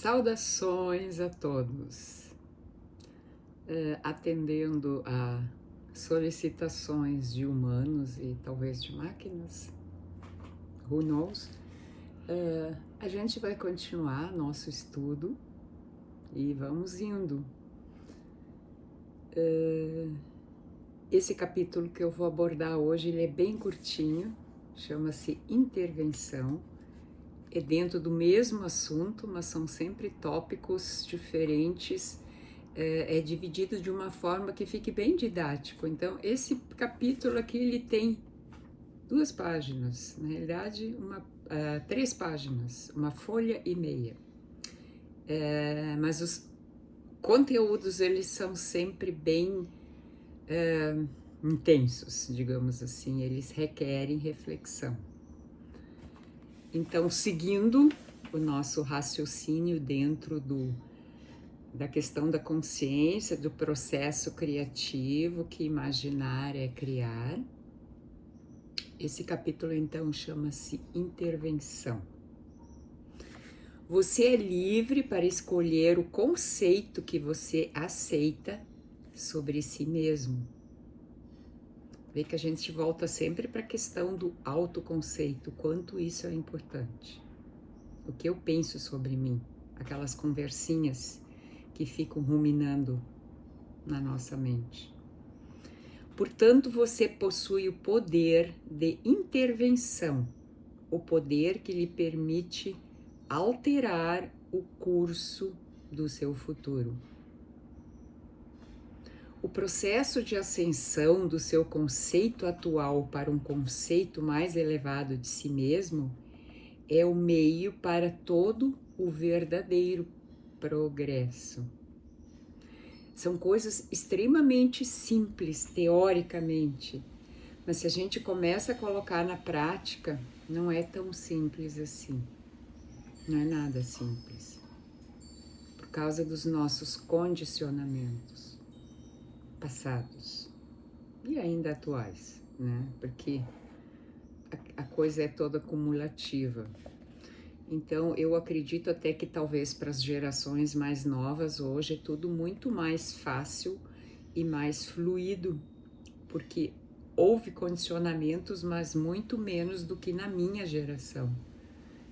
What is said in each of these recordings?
Saudações a todos, atendendo a solicitações de humanos e talvez de máquinas, who knows, a gente vai continuar nosso estudo e vamos indo. Esse capítulo que eu vou abordar hoje, ele é bem curtinho, chama-se Intervenção. É dentro do mesmo assunto, mas são sempre tópicos diferentes, é dividido de uma forma que fique bem didático. Então, esse capítulo aqui, ele tem 2 páginas, na realidade, 3 páginas, uma folha e meia. Mas os conteúdos, eles são sempre bem intensos, digamos assim, eles requerem reflexão. Então, seguindo o nosso raciocínio dentro da questão da consciência, do processo criativo, que imaginar é criar, esse capítulo então chama-se Intervenção. Você é livre para escolher o conceito que você aceita sobre si mesmo. Vê que a gente volta sempre para a questão do autoconceito, quanto isso é importante. O que eu penso sobre mim, aquelas conversinhas que ficam ruminando na nossa mente. Portanto, você possui o poder de intervenção, o poder que lhe permite alterar o curso do seu futuro. O processo de ascensão do seu conceito atual para um conceito mais elevado de si mesmo é o meio para todo o verdadeiro progresso. São coisas extremamente simples, teoricamente, mas se a gente começa a colocar na prática, não é tão simples assim. Não é nada simples. Por causa dos nossos condicionamentos passados e ainda atuais, né? Porque a coisa é toda cumulativa. Então, eu acredito até que talvez para as gerações mais novas hoje é tudo muito mais fácil e mais fluido, porque houve condicionamentos, mas muito menos do que na minha geração.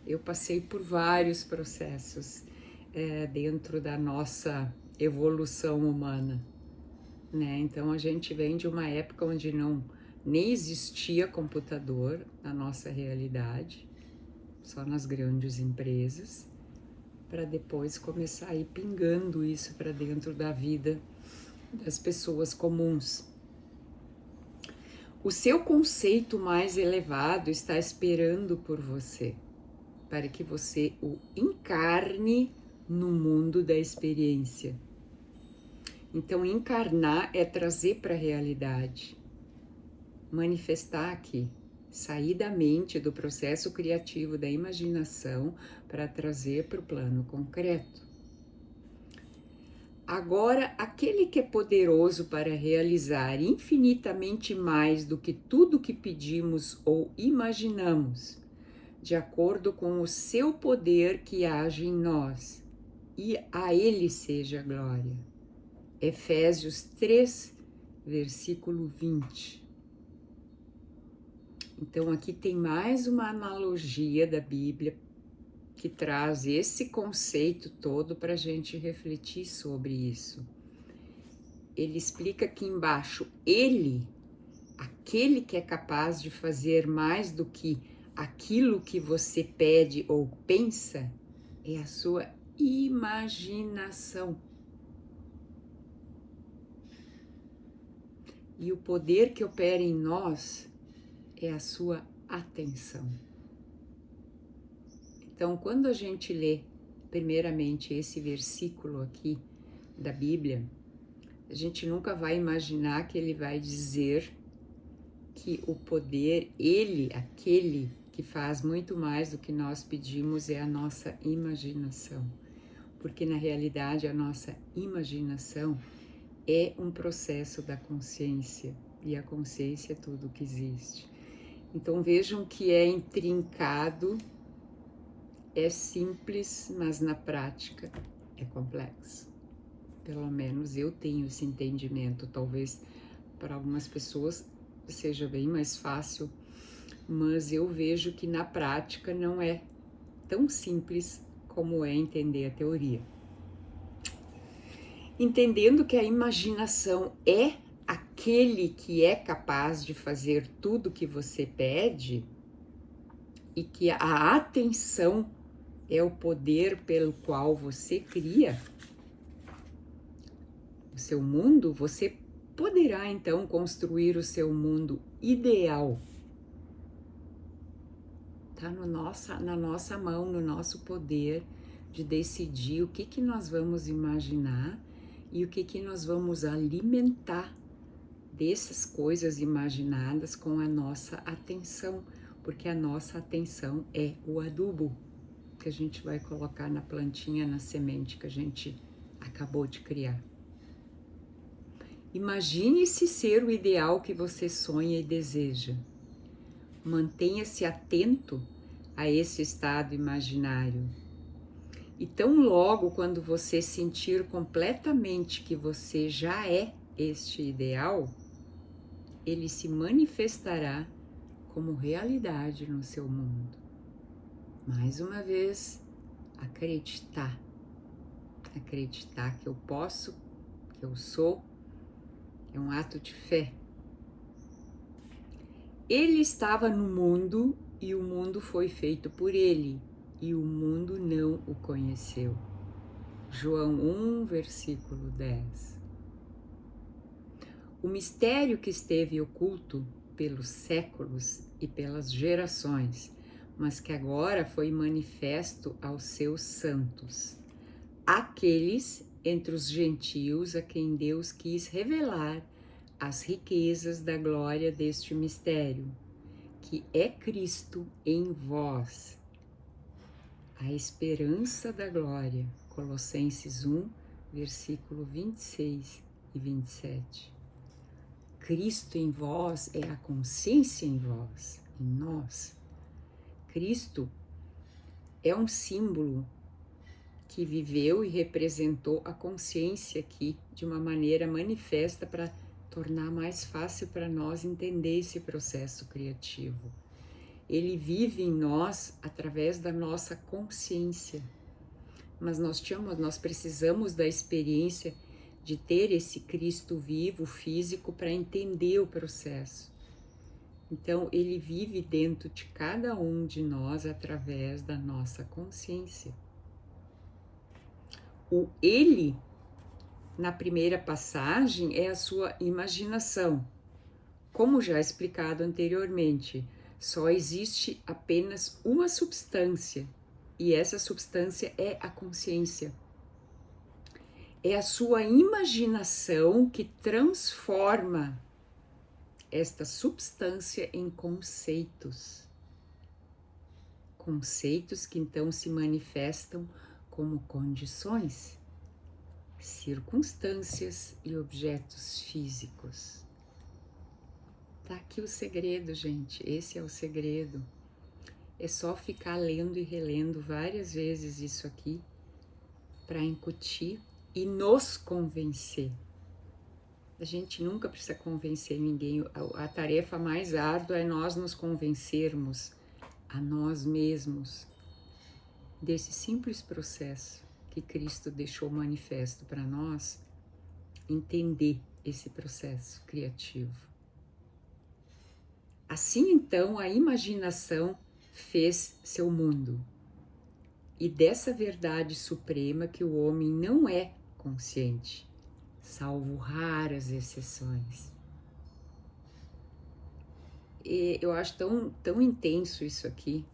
Eu passei por vários processos dentro da nossa evolução humana, né? Então, a gente vem de uma época onde nem existia computador na nossa realidade, só nas grandes empresas, para depois começar a ir pingando isso para dentro da vida das pessoas comuns. O seu conceito mais elevado está esperando por você, para que você o encarne no mundo da experiência. Então, encarnar é trazer para a realidade, manifestar aqui. Sair da mente, do processo criativo, da imaginação, para trazer para o plano concreto. Agora, aquele que é poderoso para realizar infinitamente mais do que tudo que pedimos ou imaginamos, de acordo com o seu poder que age em nós, e a Ele seja a glória. Efésios 3, versículo 20. Então, aqui tem mais uma analogia da Bíblia que traz esse conceito todo para a gente refletir sobre isso. Ele explica aqui embaixo, Ele, aquele que é capaz de fazer mais do que aquilo que você pede ou pensa, é a sua imaginação. E o poder que opera em nós é a sua atenção. Então, quando a gente lê, primeiramente, esse versículo aqui da Bíblia, a gente nunca vai imaginar que ele vai dizer que o poder, ele, aquele que faz muito mais do que nós pedimos, é a nossa imaginação. Porque, na realidade, a nossa imaginação é um processo da consciência, e a consciência é tudo que existe. Então, vejam que é intrincado é simples, mas na prática é complexo. Pelo menos eu tenho esse entendimento. Talvez para algumas pessoas seja bem mais fácil, mas eu vejo que na prática não é tão simples como é entender a teoria. Entendendo que a imaginação é aquele que é capaz de fazer tudo que você pede e que a atenção é o poder pelo qual você cria o seu mundo, você poderá então construir o seu mundo ideal. Está na nossa mão, no nosso poder de decidir o que nós vamos imaginar e o que nós vamos alimentar dessas coisas imaginadas com a nossa atenção, porque a nossa atenção é o adubo que a gente vai colocar na plantinha, na semente que a gente acabou de criar. Imagine-se ser o ideal que você sonha e deseja. Mantenha-se atento a esse estado imaginário. E tão logo quando você sentir completamente que você já é este ideal, ele se manifestará como realidade no seu mundo. Mais uma vez, acreditar que eu posso, que eu sou, é um ato de fé. Ele estava no mundo e o mundo foi feito por ele, e o mundo não o conheceu. João 1, versículo 10. O mistério que esteve oculto pelos séculos e pelas gerações, mas que agora foi manifesto aos seus santos, aqueles entre os gentios a quem Deus quis revelar as riquezas da glória deste mistério, que é Cristo em vós, a esperança da glória. Colossenses 1, versículo 26 e 27. Cristo em vós é a consciência em vós, em nós. Cristo é um símbolo que viveu e representou a consciência aqui de uma maneira manifesta para tornar mais fácil para nós entender esse processo criativo. Ele vive em nós através da nossa consciência, mas nós precisamos da experiência de ter esse Cristo vivo, físico, para entender o processo. Então, ele vive dentro de cada um de nós através da nossa consciência. O ele, na primeira passagem, é a sua imaginação. Como já explicado anteriormente, só existe apenas uma substância, e essa substância é a consciência. É a sua imaginação que transforma esta substância em conceitos. Conceitos que então se manifestam como condições, circunstâncias e objetos físicos. Tá aqui o segredo, gente. Esse é o segredo. É só ficar lendo e relendo várias vezes isso aqui para incutir e nos convencer. A gente nunca precisa convencer ninguém. A tarefa mais árdua é nós nos convencermos a nós mesmos desse simples processo que Cristo deixou manifesto para nós, entender esse processo criativo. Assim, então, a imaginação fez seu mundo. E dessa verdade suprema que o homem não é consciente, salvo raras exceções. E eu acho tão intenso isso aqui,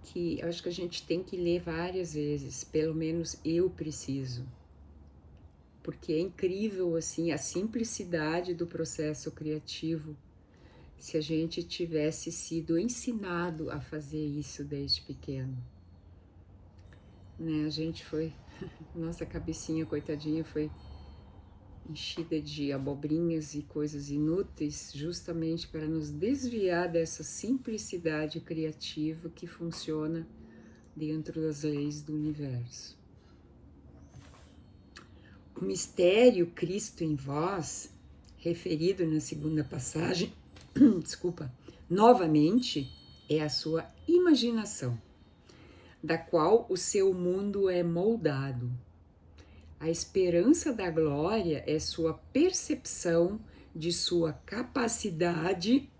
que eu acho que a gente tem que ler várias vezes, pelo menos eu preciso. Porque é incrível, assim, a simplicidade do processo criativo, se a gente tivesse sido ensinado a fazer isso desde pequeno. Né? A gente foi, nossa cabecinha, coitadinha, foi enchida de abobrinhas e coisas inúteis, justamente para nos desviar dessa simplicidade criativa que funciona dentro das leis do universo. O mistério Cristo em vós, referido na segunda passagem, desculpa, novamente, é a sua imaginação, da qual o seu mundo é moldado. A esperança da glória é sua percepção de sua capacidade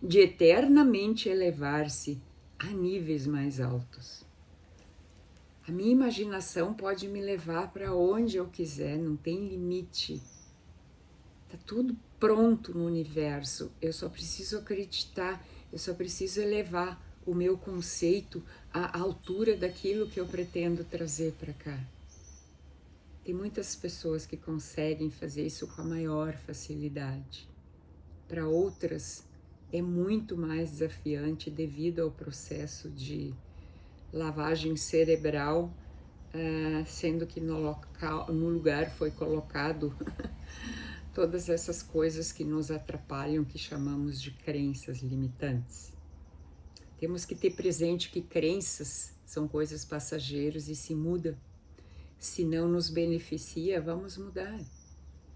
de eternamente elevar-se a níveis mais altos. A minha imaginação pode me levar para onde eu quiser, não tem limite. Está tudo pronto no universo, eu só preciso acreditar, eu só preciso elevar o meu conceito à altura daquilo que eu pretendo trazer para cá. Tem muitas pessoas que conseguem fazer isso com a maior facilidade. Para outras, é muito mais desafiante devido ao processo de lavagem cerebral, sendo que no lugar foi colocado todas essas coisas que nos atrapalham, que chamamos de crenças limitantes. Temos que ter presente que crenças são coisas passageiras e se mudam. Se não nos beneficia, vamos mudar,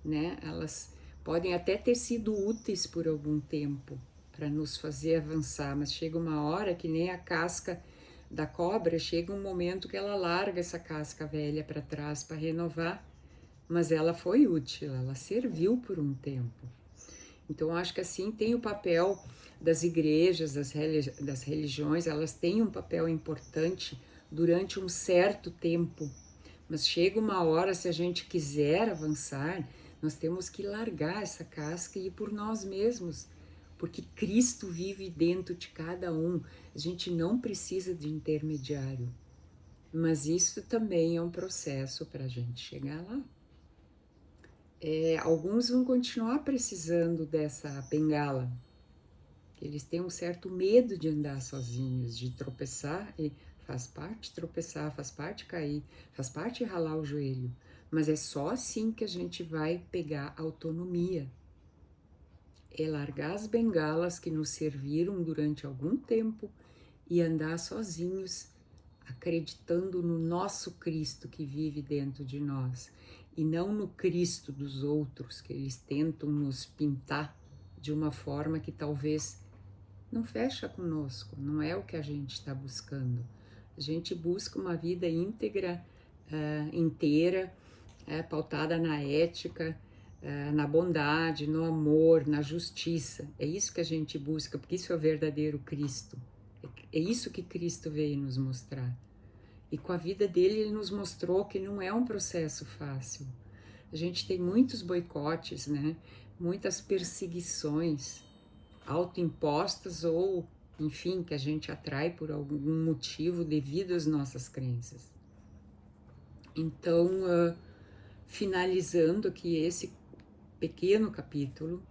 né? Elas podem até ter sido úteis por algum tempo para nos fazer avançar, mas chega uma hora que nem a casca da cobra, chega um momento que ela larga essa casca velha para trás para renovar, mas ela foi útil, ela serviu por um tempo. Então, acho que assim tem o papel das igrejas, das religiões, elas têm um papel importante durante um certo tempo, mas chega uma hora, se a gente quiser avançar, nós temos que largar essa casca e ir por nós mesmos, porque Cristo vive dentro de cada um. A gente não precisa de intermediário, mas isso também é um processo para a gente chegar lá. Alguns vão continuar precisando dessa bengala. Eles têm um certo medo de andar sozinhos, de tropeçar, e faz parte tropeçar, faz parte cair, faz parte ralar o joelho. Mas é só assim que a gente vai pegar autonomia. É largar as bengalas que nos serviram durante algum tempo e andar sozinhos, acreditando no nosso Cristo que vive dentro de nós e não no Cristo dos outros, que eles tentam nos pintar de uma forma que talvez não fecha conosco, não é o que a gente está buscando. A gente busca uma vida íntegra, inteira, pautada na ética, na bondade, no amor, na justiça. É isso que a gente busca, porque isso é o verdadeiro Cristo. É isso que Cristo veio nos mostrar. E com a vida dele, ele nos mostrou que não é um processo fácil. A gente tem muitos boicotes, né? Muitas perseguições autoimpostas ou, enfim, que a gente atrai por algum motivo devido às nossas crenças. Então, finalizando aqui esse pequeno capítulo,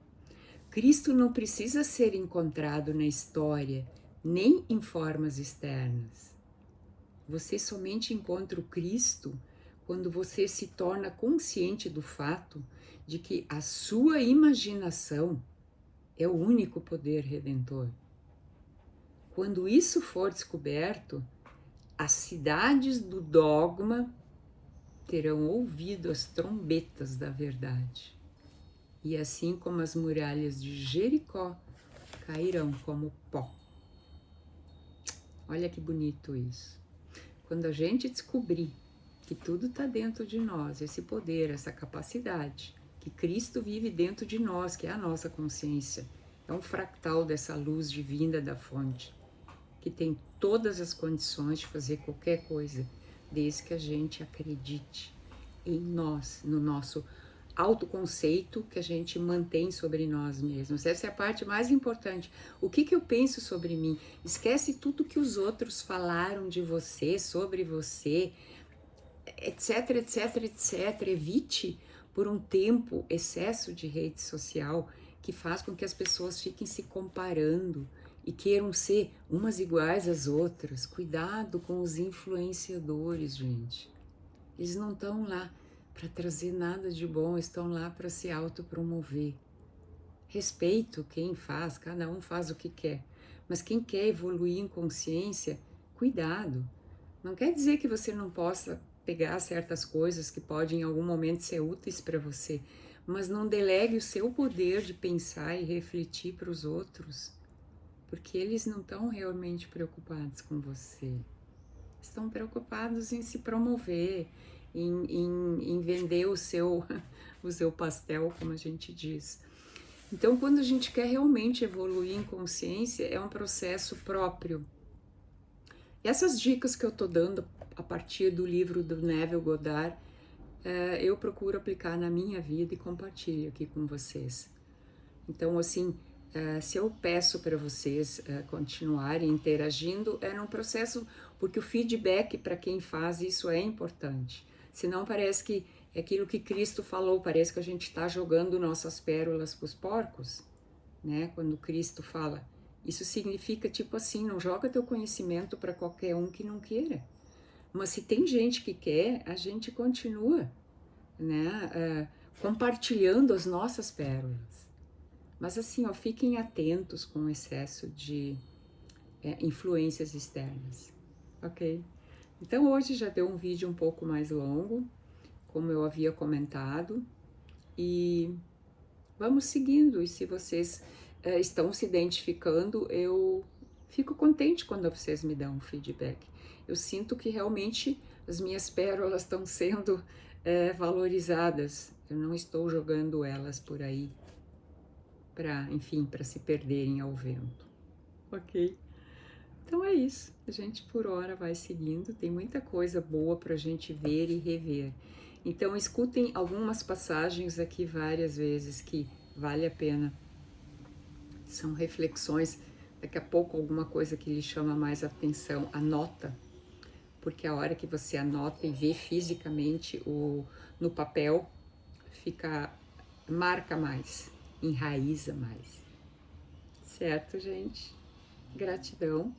Cristo não precisa ser encontrado na história, nem em formas externas. Você somente encontra o Cristo quando você se torna consciente do fato de que a sua imaginação é o único poder redentor. Quando isso for descoberto, as cidades do dogma terão ouvido as trombetas da verdade. E assim como as muralhas de Jericó cairão como pó. Olha que bonito isso. Quando a gente descobrir que tudo está dentro de nós, esse poder, essa capacidade, que Cristo vive dentro de nós, que é a nossa consciência, é um fractal dessa luz divina da fonte, que tem todas as condições de fazer qualquer coisa, desde que a gente acredite em nós, no nosso autoconceito que a gente mantém sobre nós mesmos. Essa é a parte mais importante. O que eu penso sobre mim? Esquece tudo que os outros falaram de você, sobre você, etc, etc, etc. Evite por um tempo excesso de rede social que faz com que as pessoas fiquem se comparando e queiram ser umas iguais às outras. Cuidado com os influenciadores, gente. Eles não estão lá para trazer nada de bom, estão lá para se autopromover. Respeito quem faz, cada um faz o que quer, mas quem quer evoluir em consciência, cuidado. Não quer dizer que você não possa pegar certas coisas que podem em algum momento ser úteis para você, mas não delegue o seu poder de pensar e refletir para os outros, porque eles não estão realmente preocupados com você. Estão preocupados em se promover, em vender o seu pastel, como a gente diz. Então, quando a gente quer realmente evoluir em consciência, é um processo próprio. E essas dicas que eu tô dando a partir do livro do Neville Goddard, eu procuro aplicar na minha vida e compartilho aqui com vocês. Então, assim, se eu peço para vocês continuarem interagindo, é num processo, porque o feedback para quem faz isso é importante. Senão parece que é aquilo que Cristo falou, parece que a gente está jogando nossas pérolas para os porcos, né? Quando Cristo fala, isso significa tipo assim, não joga teu conhecimento para qualquer um que não queira. Mas se tem gente que quer, a gente continua, né? Compartilhando as nossas pérolas. Mas assim, ó, fiquem atentos com o excesso de influências externas, ok? Então hoje já deu um vídeo um pouco mais longo, como eu havia comentado, e vamos seguindo. E se vocês estão se identificando, eu fico contente quando vocês me dão um feedback. Eu sinto que realmente as minhas pérolas estão sendo valorizadas. Eu não estou jogando elas por aí para, enfim, para se perderem ao vento. Ok? Então é isso. A gente por hora vai seguindo. Tem muita coisa boa para a gente ver e rever. Então escutem algumas passagens aqui várias vezes que vale a pena. São reflexões. Daqui a pouco alguma coisa que lhe chama mais atenção, anota. Porque a hora que você anota e vê fisicamente no papel, marca mais, enraiza mais. Certo, gente? Gratidão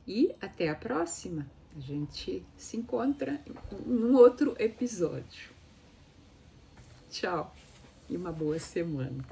e até a próxima. A gente se encontra em um outro episódio. Tchau e uma boa semana.